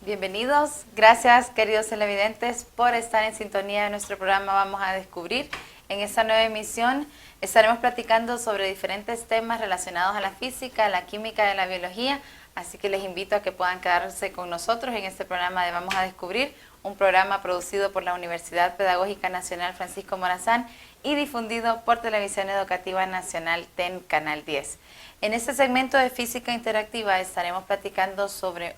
Bienvenidos, gracias queridos televidentes por estar en sintonía de nuestro programa Vamos a Descubrir. En esta nueva emisión estaremos platicando sobre diferentes temas relacionados a la física, la química y la biología, así que les invito a que puedan quedarse con nosotros en este programa de Vamos a Descubrir, un programa producido por la Universidad Pedagógica Nacional Francisco Morazán y difundido por Televisión Educativa Nacional TEN Canal 10. En este segmento de Física Interactiva estaremos platicando sobre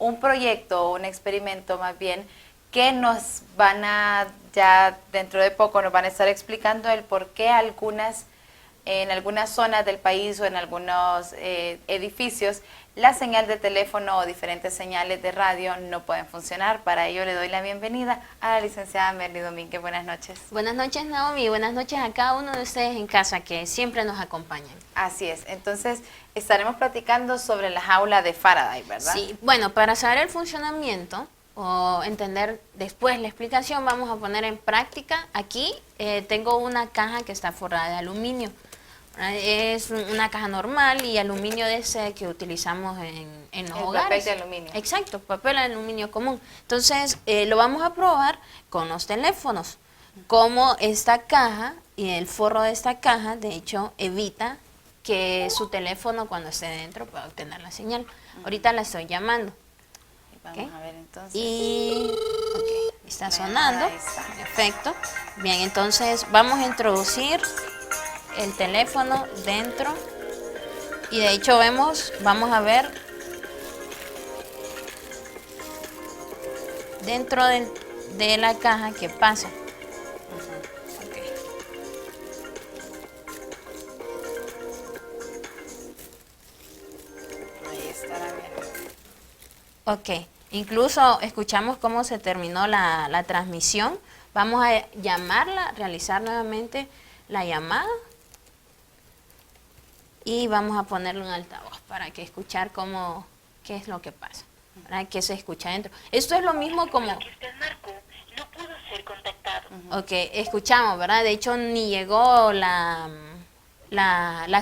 un proyecto o un experimento más bien que nos van a, ya dentro de poco nos van a estar explicando el por qué en algunas zonas del país o en algunos edificios la señal de teléfono o diferentes señales de radio no pueden funcionar. Para ello le doy la bienvenida a la licenciada Merly Domínguez. Buenas noches. Buenas noches, Naomi, y buenas noches a cada uno de ustedes en casa que siempre nos acompañan. Así es, entonces estaremos platicando sobre la jaula de Faraday, ¿verdad? Sí, bueno, para saber el funcionamiento o entender después la explicación, vamos a poner en práctica. Aquí tengo una caja que está forrada de aluminio. Es una caja normal y aluminio de ese que utilizamos en los hogares. Papel de aluminio. Exacto, papel de aluminio común. Entonces, lo vamos a probar con los teléfonos. Como esta caja y el forro de esta caja, de hecho, evita que su teléfono cuando esté dentro pueda obtener la señal. Ahorita la estoy llamando. Vamos a ver entonces. Y está sonando. Perfecto. Bien, entonces vamos a introducir el teléfono dentro y de hecho vamos a ver dentro de la caja qué pasa. Ahí estará bien. Ok, incluso escuchamos cómo se terminó la transmisión. Vamos a llamarla, realizar nuevamente la llamada. Y vamos a ponerle un altavoz para que escuchar qué es lo que pasa, para que se escucha dentro. Esto es lo mismo como... que usted marcó no pudo ser contactado. Ok, escuchamos, ¿verdad? De hecho, ni llegó la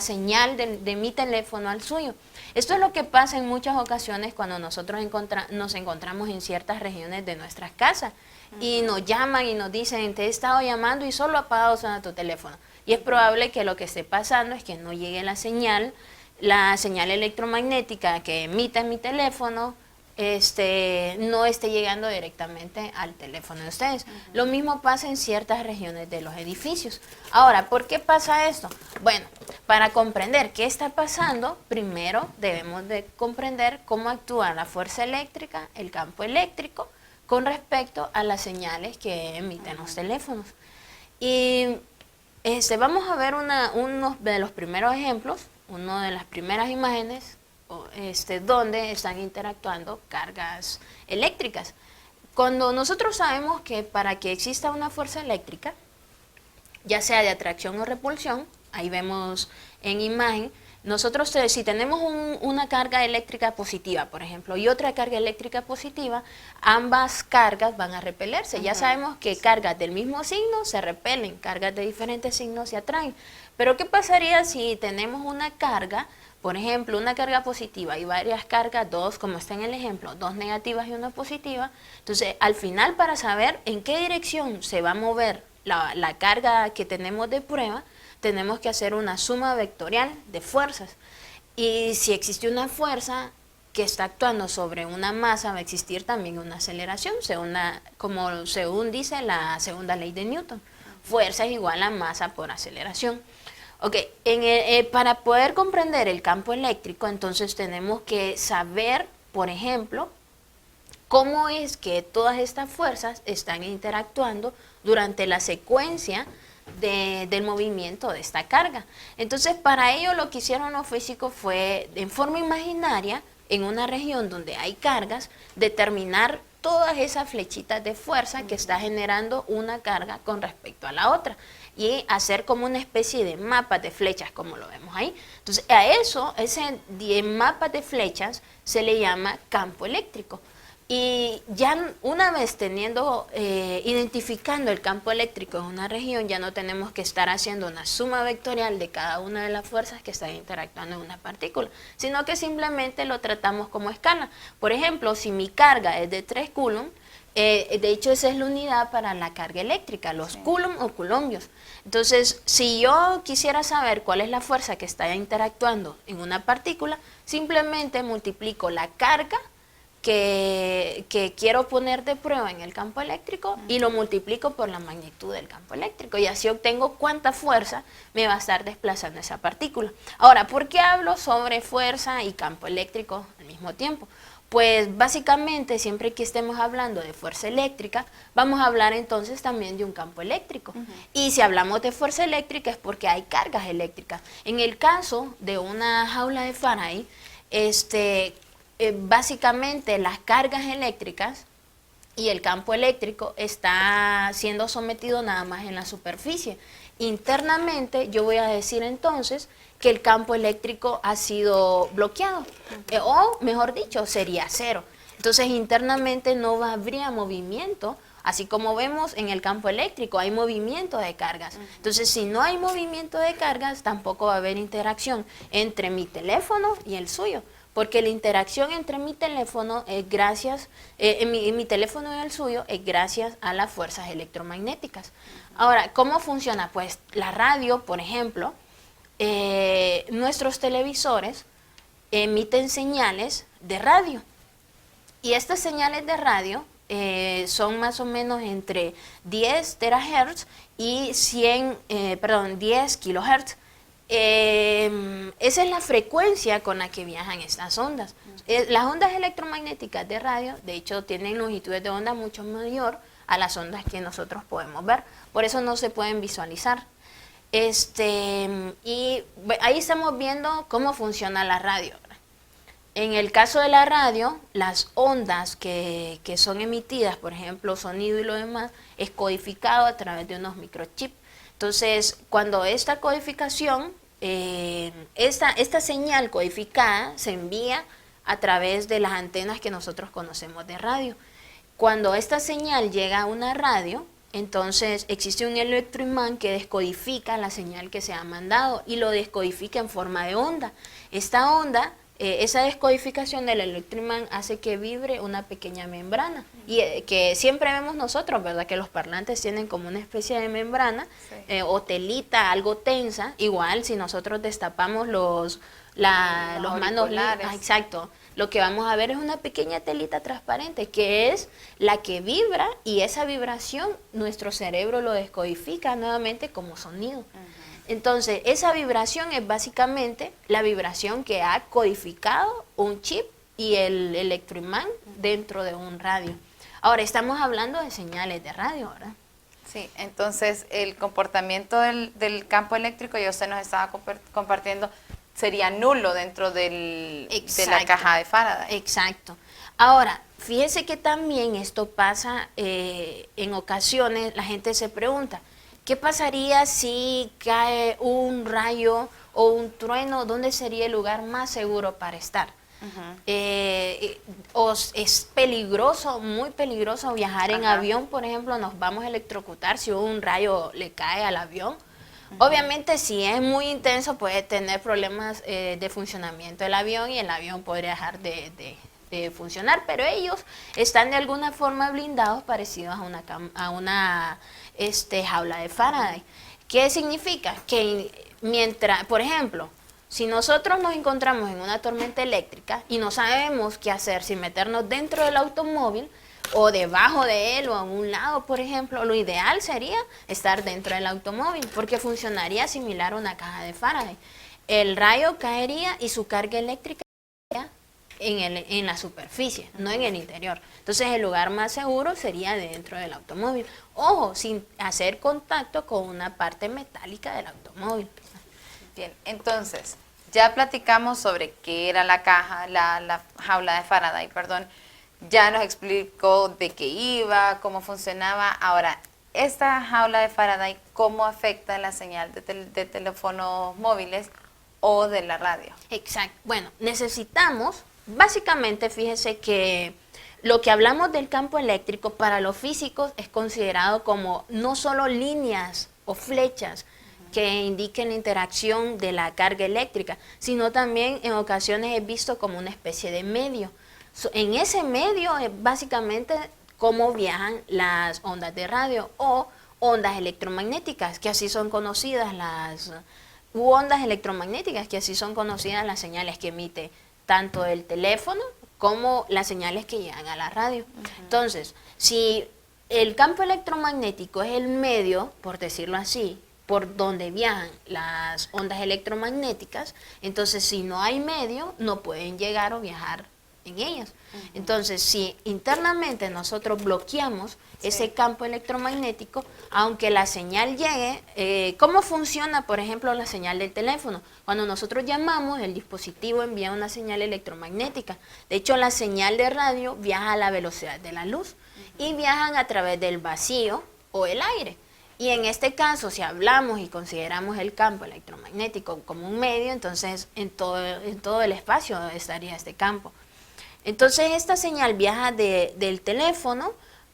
señal de mi teléfono al suyo. Esto es lo que pasa en muchas ocasiones cuando nosotros nos encontramos en ciertas regiones de nuestras casas y nos llaman y nos dicen, te he estado llamando y solo apagado suena tu teléfono. Y es probable que lo que esté pasando es que no llegue la señal electromagnética que emite mi teléfono, no esté llegando directamente al teléfono de ustedes. Lo mismo pasa en ciertas regiones de los edificios. Ahora, ¿por qué pasa esto? Bueno, para comprender qué está pasando, primero debemos de comprender cómo actúa la fuerza eléctrica, el campo eléctrico, con respecto a las señales que emiten los teléfonos. Y vamos a ver uno de los primeros ejemplos, una de las primeras imágenes donde están interactuando cargas eléctricas. Cuando nosotros sabemos que para que exista una fuerza eléctrica, ya sea de atracción o repulsión, ahí vemos en imagen, nosotros si tenemos una carga eléctrica positiva, por ejemplo, y otra carga eléctrica positiva, ambas cargas van a repelerse. Ya sabemos que cargas del mismo signo se repelen, cargas de diferentes signos se atraen. Pero ¿qué pasaría si tenemos una carga, por ejemplo, una carga positiva y varias cargas, dos, como está en el ejemplo, dos negativas y una positiva? Entonces, al final, para saber en qué dirección se va a mover la carga que tenemos de prueba, tenemos que hacer una suma vectorial de fuerzas. Y si existe una fuerza que está actuando sobre una masa, va a existir también una aceleración, según dice la segunda ley de Newton. Fuerza es igual a masa por aceleración. Ok, para poder comprender el campo eléctrico, entonces tenemos que saber, por ejemplo, cómo es que todas estas fuerzas están interactuando durante la secuencia del movimiento de esta carga. Entonces, para ello lo que hicieron los físicos fue, en forma imaginaria, en una región donde hay cargas, determinar todas esas flechitas de fuerza que está generando una carga con respecto a la otra y hacer como una especie de mapa de flechas, como lo vemos ahí. Entonces, ese mapa de flechas se le llama campo eléctrico. Y ya una vez identificando el campo eléctrico en una región, ya no tenemos que estar haciendo una suma vectorial de cada una de las fuerzas que están interactuando en una partícula, sino que simplemente lo tratamos como escala. Por ejemplo, si mi carga es de 3 coulombs, de hecho esa es la unidad para la carga eléctrica, los coulombs o coulombios. Entonces, si yo quisiera saber cuál es la fuerza que está interactuando en una partícula, simplemente multiplico la carga que quiero poner de prueba en el campo eléctrico y lo multiplico por la magnitud del campo eléctrico y así obtengo cuánta fuerza me va a estar desplazando esa partícula. Ahora, ¿por qué hablo sobre fuerza y campo eléctrico al mismo tiempo? Pues básicamente siempre que estemos hablando de fuerza eléctrica, vamos a hablar entonces también de un campo eléctrico. Y si hablamos de fuerza eléctrica es porque hay cargas eléctricas. En el caso de una jaula de Faraday, básicamente las cargas eléctricas y el campo eléctrico está siendo sometido nada más en la superficie. Internamente yo voy a decir entonces que el campo eléctrico ha sido bloqueado, o mejor dicho, sería cero. Entonces internamente no habría movimiento, así como vemos en el campo eléctrico hay movimiento de cargas. Entonces si no hay movimiento de cargas, tampoco va a haber interacción entre mi teléfono y el suyo. Porque la interacción entre mi teléfono es gracias, mi teléfono y el suyo es gracias a las fuerzas electromagnéticas. Ahora, ¿cómo funciona? Pues la radio, por ejemplo, nuestros televisores emiten señales de radio. Y estas señales de radio son más o menos entre 10 terahertz y 10 kilohertz. Esa es la frecuencia con la que viajan estas ondas. Las ondas electromagnéticas de radio, de hecho, tienen longitudes de onda mucho mayor a las ondas que nosotros podemos ver. Por eso no se pueden visualizar. Y ahí estamos viendo cómo funciona la radio. En el caso de la radio, las ondas que son emitidas, por ejemplo, sonido y lo demás, es codificado a través de unos microchips. Entonces, cuando esta codificación, esta señal codificada se envía a través de las antenas que nosotros conocemos de radio. Cuando esta señal llega a una radio, entonces existe un electroimán que descodifica la señal que se ha mandado y lo descodifica en forma de onda. Esta onda, esa descodificación del electroimán hace que vibre una pequeña membrana y que siempre vemos nosotros, ¿verdad? Que los parlantes tienen como una especie de membrana o telita algo tensa. Igual si nosotros destapamos los manos, exacto, lo que vamos a ver es una pequeña telita transparente que es la que vibra y esa vibración nuestro cerebro lo descodifica nuevamente como sonido. Entonces, esa vibración es básicamente la vibración que ha codificado un chip y el electroimán dentro de un radio. Ahora, estamos hablando de señales de radio, ¿verdad? Sí, entonces el comportamiento del campo eléctrico, ya usted nos estaba compartiendo, sería nulo dentro de la caja de Faraday. Exacto. Ahora, fíjese que también esto pasa en ocasiones, la gente se pregunta, ¿qué pasaría si cae un rayo o un trueno? ¿Dónde sería el lugar más seguro para estar? Es peligroso, muy peligroso viajar en avión, por ejemplo, nos vamos a electrocutar si un rayo le cae al avión. Obviamente, si es muy intenso, puede tener problemas de funcionamiento del avión y el avión podría dejar de funcionar, pero ellos están de alguna forma blindados parecidos a una jaula de Faraday. ¿Qué significa? Que mientras, por ejemplo, si nosotros nos encontramos en una tormenta eléctrica y no sabemos qué hacer, si meternos dentro del automóvil o debajo de él o a un lado, por ejemplo, lo ideal sería estar dentro del automóvil porque funcionaría similar a una caja de Faraday. El rayo caería y su carga eléctrica en la superficie, no en el interior. Entonces el lugar más seguro sería dentro del automóvil. Ojo, sin hacer contacto con una parte metálica del automóvil. Bien, entonces, ya platicamos sobre qué era la caja, la jaula de Faraday, perdón. Ya nos explicó de qué iba, cómo funcionaba. Ahora, esta jaula de Faraday, ¿cómo afecta la señal de teléfonos móviles o de la radio? Exacto. Bueno, necesitamos, básicamente, fíjese que Lo que hablamos del campo eléctrico para los físicos es considerado como no solo líneas o flechas que indiquen la interacción de la carga eléctrica, sino también en ocasiones es visto como una especie de medio. En ese medio es básicamente cómo viajan las ondas de radio o ondas electromagnéticas, que así son conocidas ondas electromagnéticas, que así son conocidas las señales que emite tanto el teléfono como las señales que llegan a la radio. Entonces, si el campo electromagnético es el medio, por decirlo así, por donde viajan las ondas electromagnéticas, entonces si no hay medio, no pueden llegar o viajar en ellas. Entonces, si internamente nosotros bloqueamos ese campo electromagnético, aunque la señal llegue, ¿cómo funciona, por ejemplo, la señal del teléfono? Cuando nosotros llamamos, el dispositivo envía una señal electromagnética. De hecho, la señal de radio viaja a la velocidad de la luz y viajan a través del vacío o el aire. Y en este caso, si hablamos y consideramos el campo electromagnético como un medio, entonces en todo el espacio estaría este campo. Entonces esta señal viaja del teléfono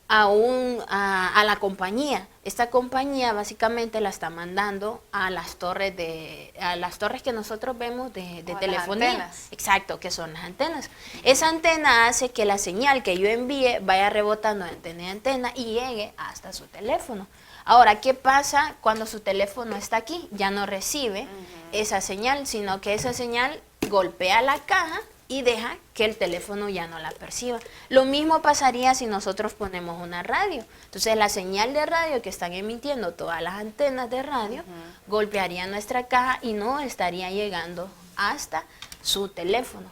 a la compañía. Esta compañía básicamente la está mandando a las torres que nosotros vemos de telefonía. Exacto, que son las antenas. Esa antena hace que la señal que yo envíe vaya rebotando de antena en antena y llegue hasta su teléfono. Ahora, ¿qué pasa cuando su teléfono está aquí? Ya no recibe esa señal, sino que esa señal golpea la caja y deja que el teléfono ya no la perciba. Lo mismo pasaría si nosotros ponemos una radio. Entonces la señal de radio que están emitiendo todas las antenas de radio golpearía nuestra caja y no estaría llegando hasta su teléfono.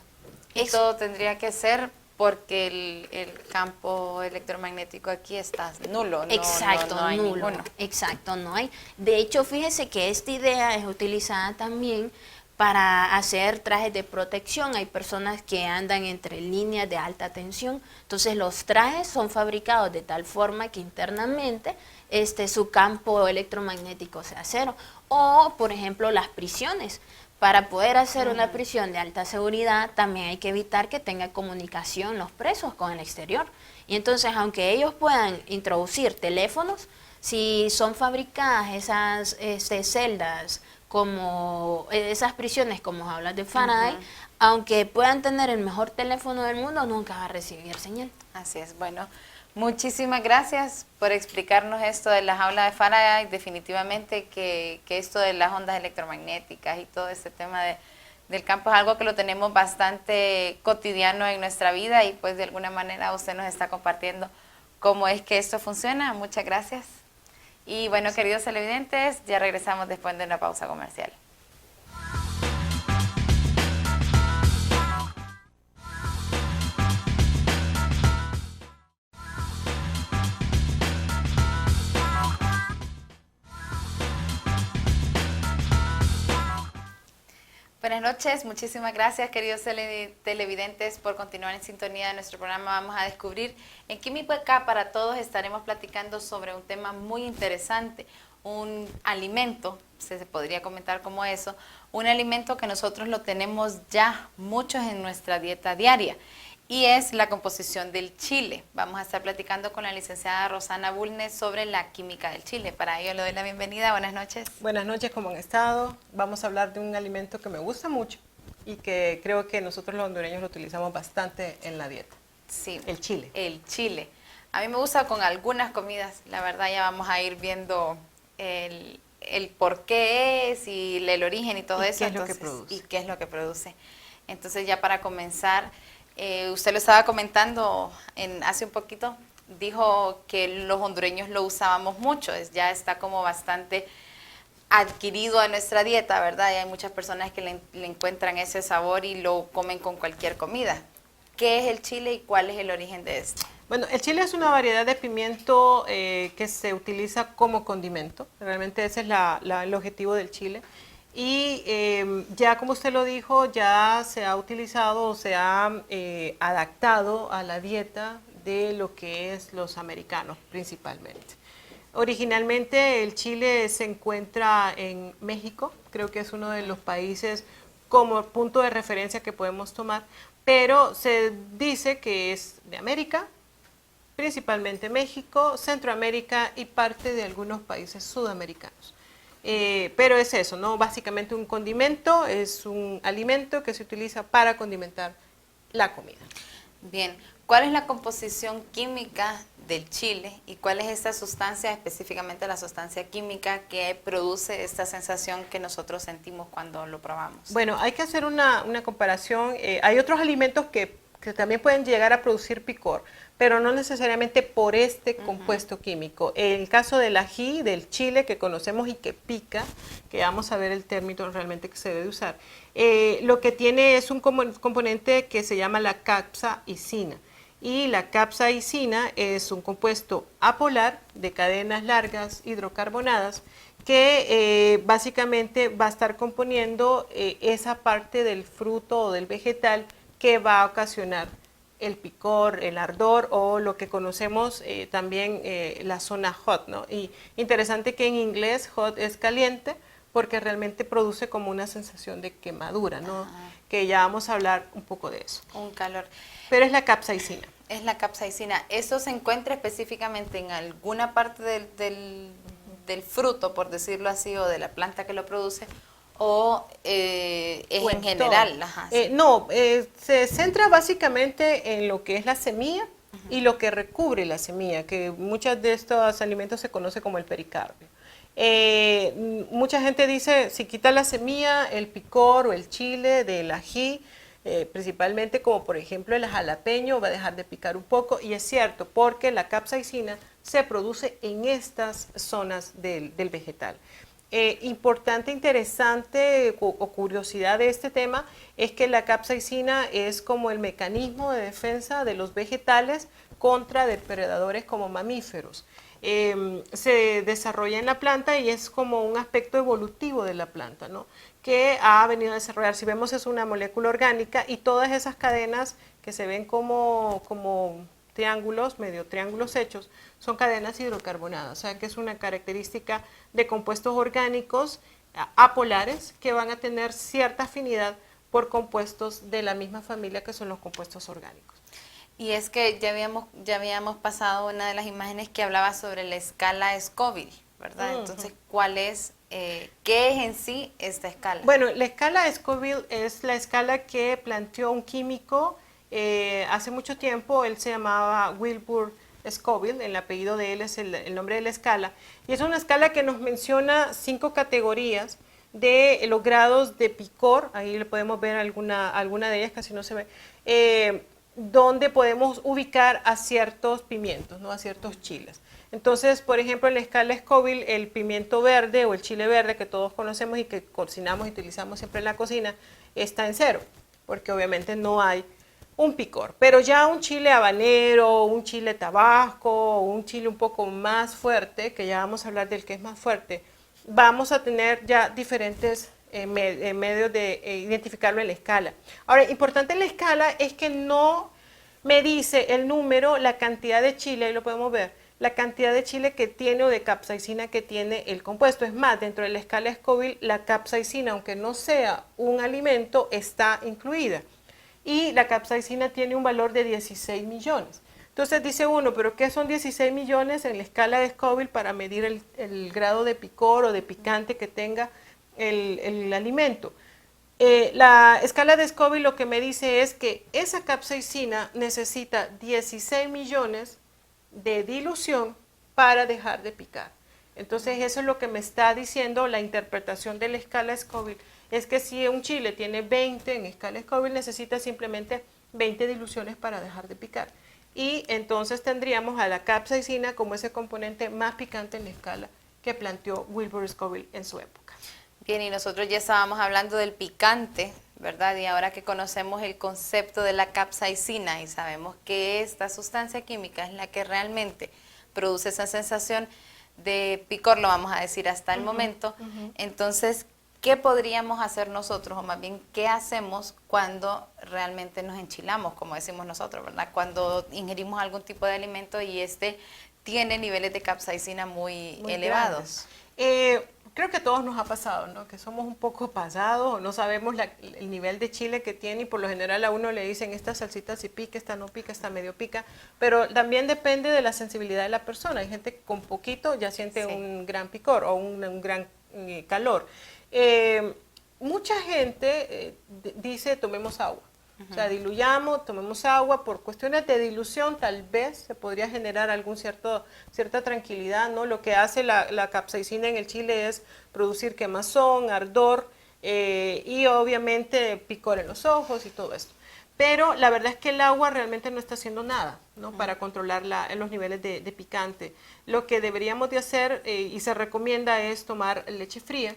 Esto tendría que ser porque el campo electromagnético aquí está nulo. Exacto, no hay nulo. ninguno. Exacto, no hay. De hecho, fíjese que esta idea es utilizada también para hacer trajes de protección. Hay personas que andan entre líneas de alta tensión, entonces los trajes son fabricados de tal forma que internamente su campo electromagnético sea cero. O, por ejemplo, las prisiones. Para poder hacer una prisión de alta seguridad, también hay que evitar que tenga comunicación los presos con el exterior. Y entonces, aunque ellos puedan introducir teléfonos, si son fabricadas esas celdas, como esas prisiones, como hablas de Faraday, aunque puedan tener el mejor teléfono del mundo, nunca va a recibir señal. Así es. Bueno, muchísimas gracias por explicarnos esto de la jaula de Faraday. Definitivamente que esto de las ondas electromagnéticas y todo este tema del campo es algo que lo tenemos bastante cotidiano en nuestra vida y pues de alguna manera usted nos está compartiendo cómo es que esto funciona. Muchas gracias. Y bueno, queridos televidentes, ya regresamos después de una pausa comercial. Buenas noches, muchísimas gracias queridos televidentes por continuar en sintonía de nuestro programa. Vamos a descubrir en Químico K para Todos estaremos platicando sobre un tema muy interesante, un alimento, se podría comentar como eso, un alimento que nosotros lo tenemos ya muchos en nuestra dieta diaria y es la composición del chile. Vamos a estar platicando con la licenciada Rosana Bulnes sobre la química del chile. Para ello le doy la bienvenida. Buenas noches. Buenas noches, ¿cómo han estado? Vamos a hablar de un alimento que me gusta mucho y que creo que nosotros los hondureños lo utilizamos bastante en la dieta. Sí. El chile. El chile. A mí me gusta con algunas comidas. La verdad ya vamos a ir viendo el por qué es y el origen y todo eso. ¿Qué es lo que produce? Y qué es lo que produce. Entonces ya para comenzar, usted lo estaba comentando hace un poquito, dijo que los hondureños lo usábamos mucho, ya está como bastante adquirido a nuestra dieta, ¿verdad? Y hay muchas personas que le encuentran ese sabor y lo comen con cualquier comida. ¿Qué es el chile y cuál es el origen de esto? Bueno, el chile es una variedad de pimiento que se utiliza como condimento, realmente ese es el objetivo del chile. Y ya como usted lo dijo, ya se ha utilizado o se ha adaptado a la dieta de lo que es los americanos principalmente. Originalmente el chile se encuentra en México, creo que es uno de los países como punto de referencia que podemos tomar, pero se dice que es de América, principalmente México, Centroamérica y parte de algunos países sudamericanos. Pero es eso, ¿no? Básicamente un condimento es un alimento que se utiliza para condimentar la comida. Bien, ¿cuál es la composición química del chile y cuál es esta sustancia, específicamente la sustancia química que produce esta sensación que nosotros sentimos cuando lo probamos? Bueno, hay que hacer una comparación. Hay otros alimentos que también pueden llegar a producir picor, pero no necesariamente por este compuesto químico. En el caso del ají, del chile que conocemos y que pica, que vamos a ver el término realmente que se debe usar, lo que tiene es un componente que se llama la capsaicina. Y la capsaicina es un compuesto apolar de cadenas largas hidrocarbonadas que básicamente va a estar componiendo esa parte del fruto o del vegetal que va a ocasionar el picor, el ardor o lo que conocemos también la zona hot, ¿no? Y interesante que en inglés hot es caliente porque realmente produce como una sensación de quemadura, ¿no? Que ya vamos a hablar un poco de eso. Un calor. Pero es la capsaicina. Es la capsaicina. ¿Eso se encuentra específicamente en alguna parte del fruto, por decirlo así, o de la planta que lo produce? ¿O es en general? Ajá, sí. No, se centra básicamente en lo que es la semilla y lo que recubre la semilla, que muchos de estos alimentos se conoce como el pericardio. Mucha gente dice, si quita la semilla, el picor o el chile del ají, principalmente como por ejemplo el jalapeño, va a dejar de picar un poco, y es cierto, porque la capsaicina se produce en estas zonas del vegetal. Importante, interesante o curiosidad de este tema es que la capsaicina es como el mecanismo de defensa de los vegetales contra depredadores como mamíferos. Se desarrolla en la planta y es como un aspecto evolutivo de la planta, ¿no? Que ha venido a desarrollar. Si vemos, es una molécula orgánica y todas esas cadenas que se ven como triángulos, medio triángulos hechos, son cadenas hidrocarbonadas, o sea que es una característica de compuestos orgánicos apolares que van a tener cierta afinidad por compuestos de la misma familia que son los compuestos orgánicos. Y es que ya habíamos pasado una de las imágenes que hablaba sobre la escala Scoville, ¿verdad? Entonces, ¿cuál es, qué es en sí esta escala? Bueno, la escala Scoville es la escala que planteó un químico hace mucho tiempo. Él se llamaba Wilbur Scoville, el apellido de él es el nombre de la escala, y es una escala que nos menciona 5 categorías de los grados de picor. Ahí le podemos ver alguna de ellas, casi no se ve, donde podemos ubicar a ciertos pimientos, ¿no? A ciertos chiles. Entonces, por ejemplo, en la escala Scoville, el pimiento verde o el chile verde que todos conocemos y que cocinamos y utilizamos siempre en la cocina, está en 0, porque obviamente no hay un picor. Pero ya un chile habanero, un chile tabasco, un chile un poco más fuerte, que ya vamos a hablar del que es más fuerte, vamos a tener ya diferentes medios de identificarlo en la escala. Ahora, importante en la escala es que no me dice el número, la cantidad de chile, ahí lo podemos ver, la cantidad de chile que tiene o de capsaicina que tiene el compuesto. Es más, dentro de la escala Scoville, la capsaicina, aunque no sea un alimento, está incluida. Y la capsaicina tiene un valor de 16 millones. Entonces dice uno, ¿pero qué son 16 millones en la escala de Scoville para medir el grado de picor o de picante que tenga el alimento? La escala de Scoville lo que me dice es que esa capsaicina necesita 16 millones de dilución para dejar de picar. Entonces eso es lo que me está diciendo la interpretación de la escala Scoville, es que si un chile tiene 20 en escala Scoville, necesita simplemente 20 diluciones para dejar de picar. Y entonces tendríamos a la capsaicina como ese componente más picante en la escala que planteó Wilbur Scoville en su época. Bien, y nosotros ya estábamos hablando del picante, ¿verdad? Y ahora que conocemos el concepto de la capsaicina y sabemos que esta sustancia química es la que realmente produce esa sensación de picor, lo vamos a decir hasta el momento, entonces, ¿qué podríamos hacer nosotros, o más bien, qué hacemos cuando realmente nos enchilamos, como decimos nosotros, ¿verdad? Cuando ingerimos algún tipo de alimento y este tiene niveles de capsaicina muy elevados. Creo que a todos nos ha pasado, ¿no? Que somos un poco pasados o no sabemos el nivel de chile que tiene y por lo general a uno le dicen esta salsita sí pica, esta no pica, esta medio pica, pero también depende de la sensibilidad de la persona. Hay gente que con poquito ya siente un gran picor o un gran calor. Mucha gente dice tomemos agua. O sea, diluyamos, tomemos agua, por cuestiones de dilución tal vez se podría generar cierta tranquilidad, ¿no? Lo que hace la capsaicina en el chile es producir quemazón, ardor y obviamente picor en los ojos y todo esto. Pero la verdad es que el agua realmente no está haciendo nada, ¿no? Para controlar los niveles de picante. Lo que deberíamos de hacer y se recomienda es tomar leche fría.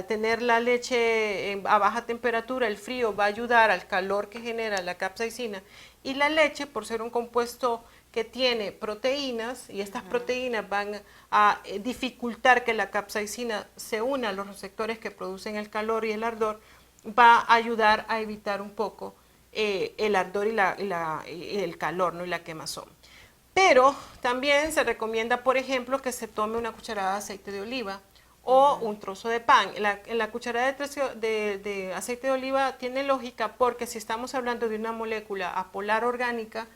Tener la leche a baja temperatura, el frío va a ayudar al calor que genera la capsaicina y la leche, por ser un compuesto que tiene proteínas y estas proteínas van a dificultar que la capsaicina se una a los receptores que producen el calor y el ardor, va a ayudar a evitar un poco el ardor y el calor, ¿no? Y la quemazón. Pero también se recomienda, por ejemplo, que se tome una cucharada de aceite de oliva o un trozo de pan. La cucharada de aceite de oliva tiene lógica porque si estamos hablando de una molécula apolar orgánica,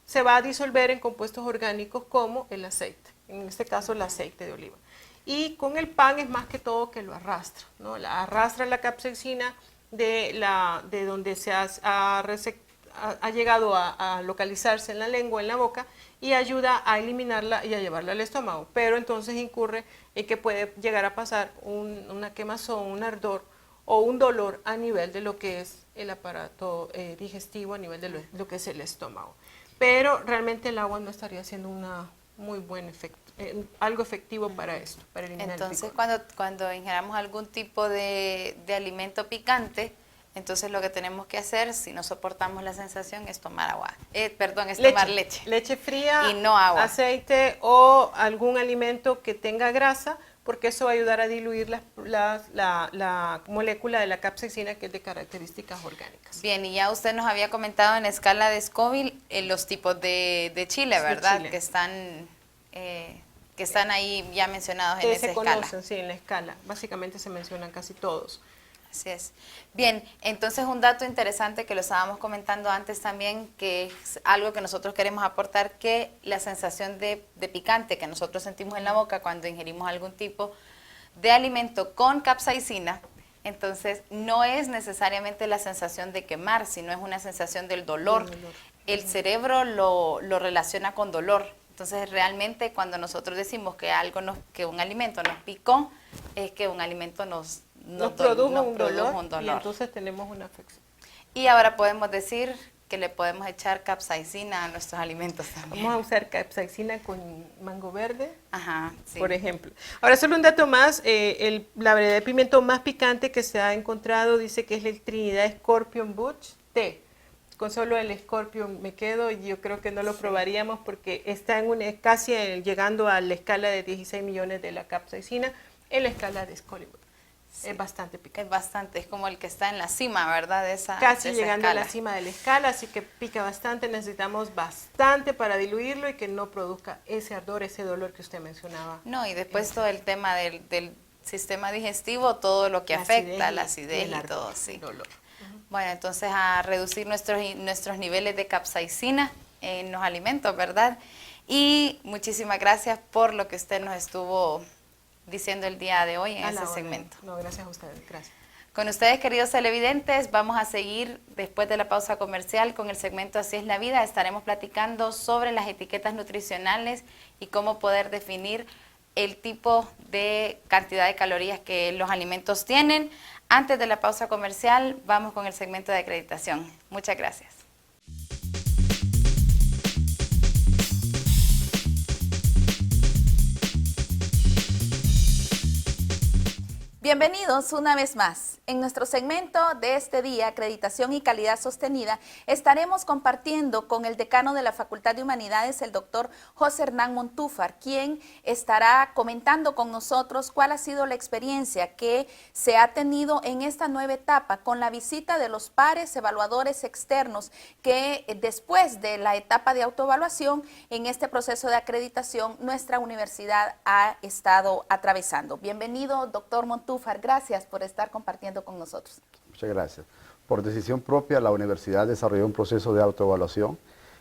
se va a disolver en compuestos orgánicos como el aceite, en este caso el aceite de oliva. Y con el pan es más que todo que lo arrastra, ¿no? Arrastra la capsaicina de donde se ha llegado a localizarse en la lengua, en la boca, y ayuda a eliminarla y a llevarla al estómago. Pero entonces incurre en que puede llegar a pasar una quemazón, un ardor o un dolor a nivel de lo que es el aparato digestivo, a nivel de lo que es el estómago. Pero realmente el agua no estaría haciendo una muy buen efecto, algo efectivo para esto, para eliminar entonces, el picor. cuando ingeramos algún tipo de alimento picante, entonces lo que tenemos que hacer, si no soportamos la sensación, es tomar agua. Tomar leche. Leche fría, y no agua. aceite o algún alimento que tenga grasa, porque eso va a ayudar a diluir la molécula de la capsaicina, que es de características orgánicas. Bien, y ya usted nos había comentado en la escala de Scoville los tipos de chile, ¿verdad? Chile. Que están ahí ya mencionados en esa escala. Se conocen, sí, en la escala. Básicamente se mencionan casi todos. Así es. Bien, entonces un dato interesante que lo estábamos comentando antes también, que es algo que nosotros queremos aportar, que la sensación de picante que nosotros sentimos en la boca cuando ingerimos algún tipo de alimento con capsaicina, entonces no es necesariamente la sensación de quemar, sino es una sensación del dolor. El cerebro lo relaciona con dolor. Entonces realmente cuando nosotros decimos que un alimento nos picó, es que un alimento nos produjo un dolor y entonces tenemos una afección. Y ahora podemos decir que le podemos echar capsaicina a nuestros alimentos también. Vamos a usar capsaicina con mango verde, sí, por ejemplo. Ahora solo un dato más, la variedad de pimiento más picante que se ha encontrado dice que es el Trinidad Scorpion Butch T. Con solo el Scorpion me quedo y yo creo que no lo probaríamos porque está casi llegando a la escala de 16 millones de la capsaicina en la escala de Scoville. Sí. Es bastante picante. Es como el que está en la cima, ¿verdad? Casi llegando a la cima de la escala, así que pica bastante, necesitamos bastante para diluirlo y que no produzca ese ardor, ese dolor que usted mencionaba. No, y después todo el tema del sistema digestivo, todo lo que afecta, la acidez y todo, sí. Dolor. Bueno, entonces a reducir nuestros niveles de capsaicina en los alimentos, ¿verdad? Y muchísimas gracias por lo que usted nos estuvo diciendo el día de hoy en ese segmento. No, gracias a ustedes, gracias. Con ustedes, queridos televidentes, vamos a seguir después de la pausa comercial con el segmento Así es la vida. Estaremos platicando sobre las etiquetas nutricionales y cómo poder definir el tipo de cantidad de calorías que los alimentos tienen. Antes de la pausa comercial, vamos con el segmento de acreditación. Muchas gracias. Bienvenidos una vez más. En nuestro segmento de este día, Acreditación y Calidad Sostenida, estaremos compartiendo con el decano de la Facultad de Humanidades, el doctor José Hernán Montúfar, quien estará comentando con nosotros cuál ha sido la experiencia que se ha tenido en esta nueva etapa con la visita de los pares evaluadores externos que después de la etapa de autoevaluación, en este proceso de acreditación, nuestra universidad ha estado atravesando. Bienvenido, doctor Montúfar. Gracias por estar compartiendo con nosotros. Muchas gracias. Por decisión propia, la universidad desarrolló un proceso de autoevaluación,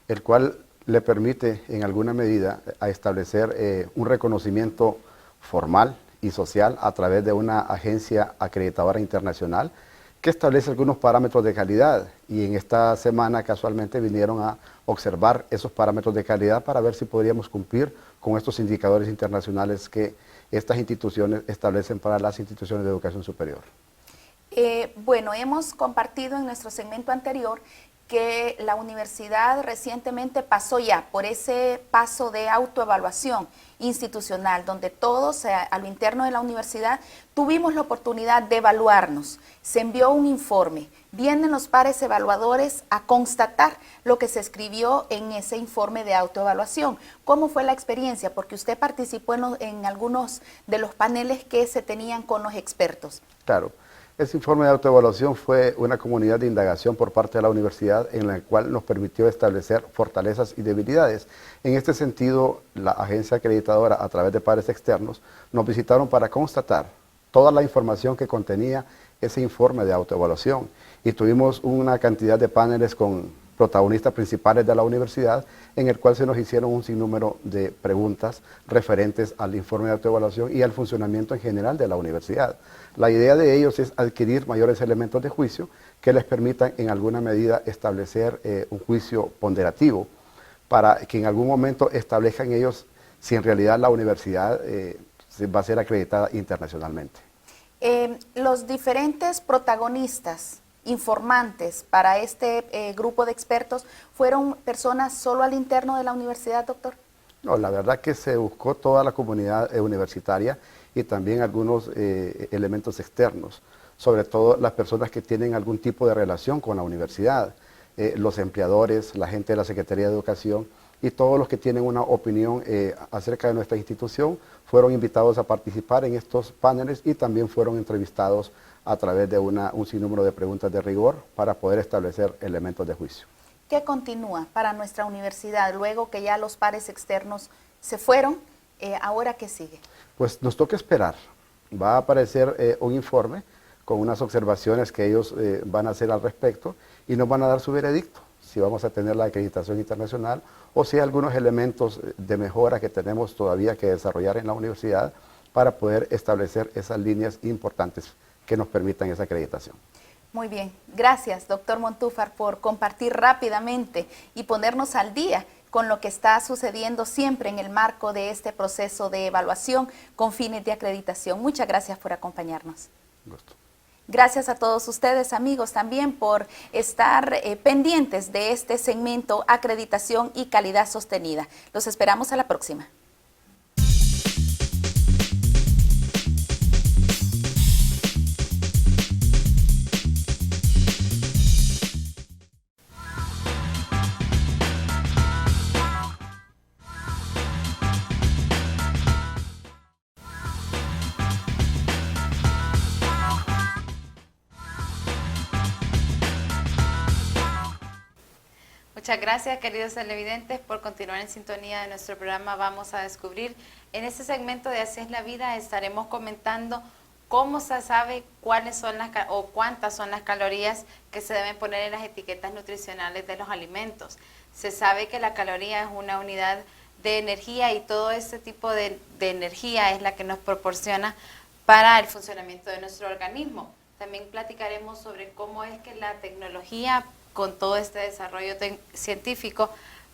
el cual le permite en alguna medida a establecer un reconocimiento formal y social a través de una agencia acreditadora internacional que establece algunos parámetros de calidad, y en esta semana casualmente vinieron a observar esos parámetros de calidad para ver si podríamos cumplir con estos indicadores internacionales que estas instituciones establecen para las instituciones de educación superior. Bueno, hemos compartido en nuestro segmento anterior que la universidad recientemente pasó ya por ese paso de autoevaluación institucional, donde todos a lo interno de la universidad tuvimos la oportunidad de evaluarnos. Se envió un informe, vienen los pares evaluadores a constatar lo que se escribió en ese informe de autoevaluación. ¿Cómo fue la experiencia? Porque usted participó en algunos de los paneles que se tenían con los expertos. Claro. Ese informe de autoevaluación fue una comunidad de indagación por parte de la universidad en la cual nos permitió establecer fortalezas y debilidades. En este sentido, la agencia acreditadora, a través de pares externos, nos visitaron para constatar toda la información que contenía ese informe de autoevaluación, y tuvimos una cantidad de paneles con protagonistas principales de la universidad, en el cual se nos hicieron un sinnúmero de preguntas referentes al informe de autoevaluación y al funcionamiento en general de la universidad. La idea de ellos es adquirir mayores elementos de juicio que les permitan en alguna medida establecer un juicio ponderativo para que en algún momento establezcan ellos si en realidad la universidad va a ser acreditada internacionalmente. Los diferentes protagonistas, informantes para este grupo de expertos, ¿fueron personas solo al interno de la universidad, doctor? No, la verdad que se buscó toda la comunidad universitaria y también algunos elementos externos, sobre todo las personas que tienen algún tipo de relación con la universidad, los empleadores, la gente de la Secretaría de Educación y todos los que tienen una opinión acerca de nuestra institución fueron invitados a participar en estos paneles y también fueron entrevistados a través de un sinnúmero de preguntas de rigor para poder establecer elementos de juicio. ¿Qué continúa para nuestra universidad luego que ya los pares externos se fueron? ¿Ahora qué sigue? Pues nos toca esperar. Va a aparecer un informe con unas observaciones que ellos van a hacer al respecto y nos van a dar su veredicto, si vamos a tener la acreditación internacional o si hay algunos elementos de mejora que tenemos todavía que desarrollar en la universidad para poder establecer esas líneas importantes que nos permitan esa acreditación. Muy bien, gracias doctor Montúfar por compartir rápidamente y ponernos al día con lo que está sucediendo siempre en el marco de este proceso de evaluación con fines de acreditación. Muchas gracias por acompañarnos. Gusto. Gracias a todos ustedes, amigos, también por estar pendientes de este segmento Acreditación y Calidad Sostenida. Los esperamos a la próxima. Muchas gracias, queridos televidentes, por continuar en sintonía de nuestro programa Vamos a Descubrir. En este segmento de Así es la Vida estaremos comentando cómo se sabe cuáles son o cuántas son las calorías que se deben poner en las etiquetas nutricionales de los alimentos. Se sabe que la caloría es una unidad de energía y todo este tipo de energía es la que nos proporciona para el funcionamiento de nuestro organismo. También platicaremos sobre cómo es que la tecnología, con todo este desarrollo científico,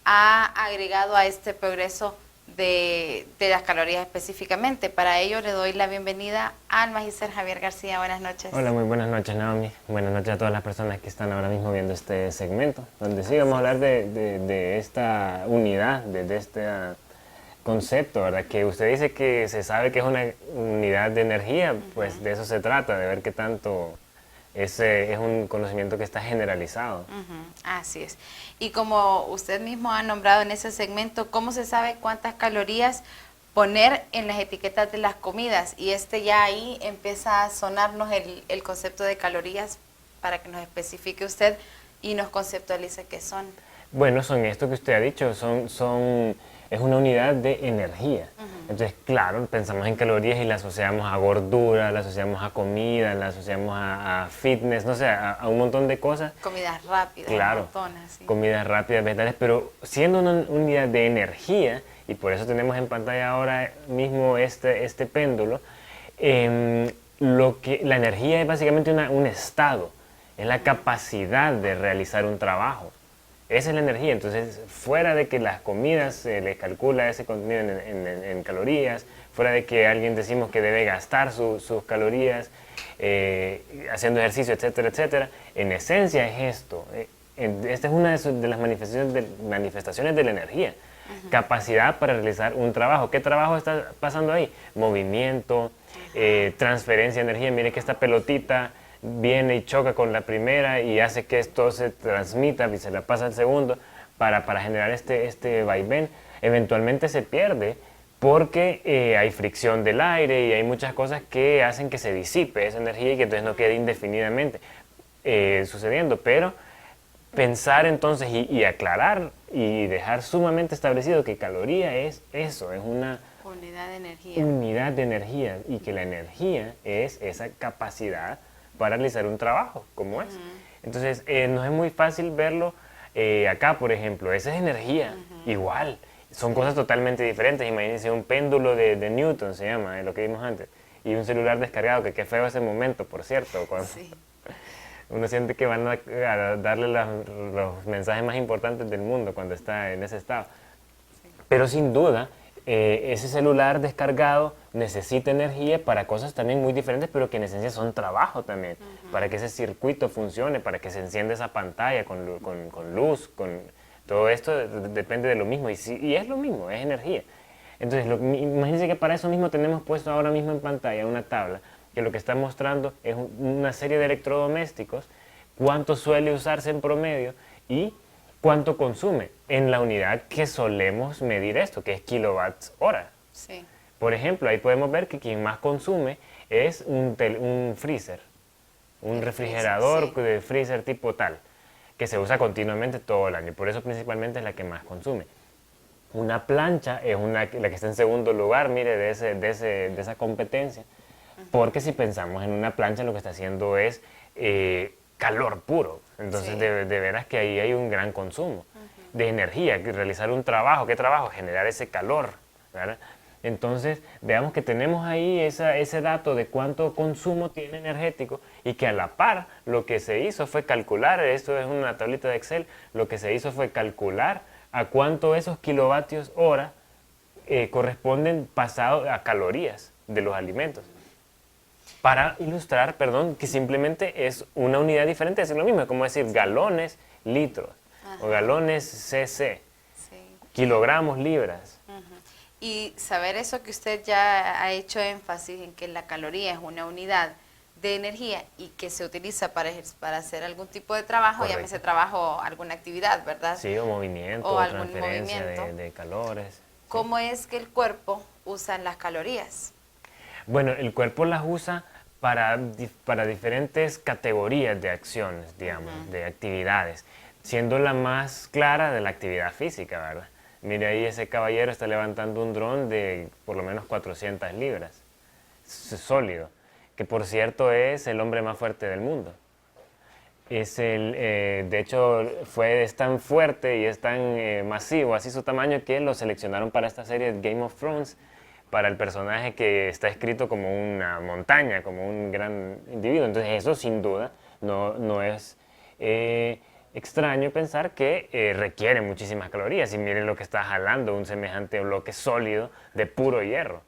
ha agregado a este progreso de las calorías específicamente. Para ello le doy la bienvenida al magíster Javier García. Buenas noches. Hola, muy buenas noches, Naomi. Buenas noches a todas las personas que están ahora mismo viendo este segmento, donde sí vamos a hablar de esta unidad, de esta concepto, ¿verdad? Que usted dice que se sabe que es una unidad de energía, pues de eso se trata, de ver qué tanto ese es un conocimiento que está generalizado. Así es. Y como usted mismo ha nombrado en ese segmento, ¿cómo se sabe cuántas calorías poner en las etiquetas de las comidas? Y ya ahí empieza a sonarnos el concepto de calorías para que nos especifique usted y nos conceptualice qué son. Bueno, son esto que usted ha dicho, es una unidad de energía. Entonces, claro, pensamos en calorías y la asociamos a gordura, la asociamos a comida, la asociamos a fitness, no sé, a un montón de cosas. Comidas rápidas, claro, montonas, sí. Comidas rápidas, vegetales, pero siendo una unidad de energía, y por eso tenemos en pantalla ahora mismo este péndulo, la energía es básicamente un estado, es la capacidad de realizar un trabajo. Esa es la energía. Entonces, fuera de que las comidas se les calcula ese contenido en calorías, fuera de que alguien decimos que debe gastar sus calorías haciendo ejercicio, etcétera, etcétera, en esencia es esto. Esta es una de las manifestaciones de la energía. Capacidad para realizar un trabajo. ¿Qué trabajo está pasando ahí? Movimiento, transferencia de energía. Mire que esta pelotita viene y choca con la primera y hace que esto se transmita y se la pasa al segundo para generar este vaivén. Eventualmente se pierde porque hay fricción del aire y hay muchas cosas que hacen que se disipe esa energía y que entonces no quede indefinidamente sucediendo. Pero pensar entonces y aclarar y dejar sumamente establecido que caloría es eso, es una unidad de energía. Unidad de energía, y que la energía es esa capacidad para realizar un trabajo, como es. Entonces, nos es muy fácil verlo acá, por ejemplo. Esa es energía, igual. Son cosas totalmente diferentes. Imagínense un péndulo de Newton, se llama, lo que vimos antes, y un celular descargado, que qué feo ese momento, por cierto, cuando uno siente que van a darle los mensajes más importantes del mundo cuando está en ese estado. Pero sin duda, ese celular descargado necesita energía para cosas también muy diferentes, pero que en esencia son trabajo también, para que ese circuito funcione, para que se encienda esa pantalla con luz, con todo esto depende de lo mismo, y es lo mismo, es energía. Entonces, imagínense que para eso mismo tenemos puesto ahora mismo en pantalla una tabla, que lo que está mostrando es una serie de electrodomésticos, cuánto suele usarse en promedio y cuánto consume en la unidad que solemos medir esto, que es kilowatts hora. Sí. Por ejemplo, ahí podemos ver que quien más consume es un freezer, un refrigerador de freezer tipo tal, que se usa continuamente todo el año. Por eso principalmente es la que más consume. Una plancha es la que está en segundo lugar, mire, de esa competencia. Porque si pensamos en una plancha, lo que está haciendo es calor puro. Entonces, de veras que ahí hay un gran consumo de energía. Realizar un trabajo, ¿qué trabajo? Generar ese calor, ¿verdad? Entonces, veamos que tenemos ahí ese dato de cuánto consumo tiene energético, y que a la par lo que se hizo fue calcular, esto es una tablita de Excel, lo que se hizo fue calcular a cuánto esos kilovatios hora corresponden pasado a calorías de los alimentos. Para ilustrar, que simplemente es una unidad diferente, es lo mismo, es como decir galones, litros, o galones cc, kilogramos, libras. Y saber eso que usted ya ha hecho énfasis en que la caloría es una unidad de energía y que se utiliza para hacer algún tipo de trabajo, llámese trabajo, alguna actividad, ¿verdad? Sí, o movimiento, o algún transferencia de calores. ¿Cómo es que el cuerpo usa las calorías? Bueno, el cuerpo las usa para diferentes categorías de acciones, digamos, de actividades, siendo la más clara de la actividad física, ¿verdad? Mire, ahí ese caballero está levantando un dron de por lo menos 400 libras, sólido, que por cierto es el hombre más fuerte del mundo. De hecho, es tan fuerte y es tan masivo, así su tamaño, que lo seleccionaron para esta serie de Game of Thrones, para el personaje que está escrito como una montaña, como un gran individuo. Entonces eso sin duda no es extraño pensar que requiere muchísimas calorías. Y miren lo que está jalando un semejante bloque sólido de puro hierro.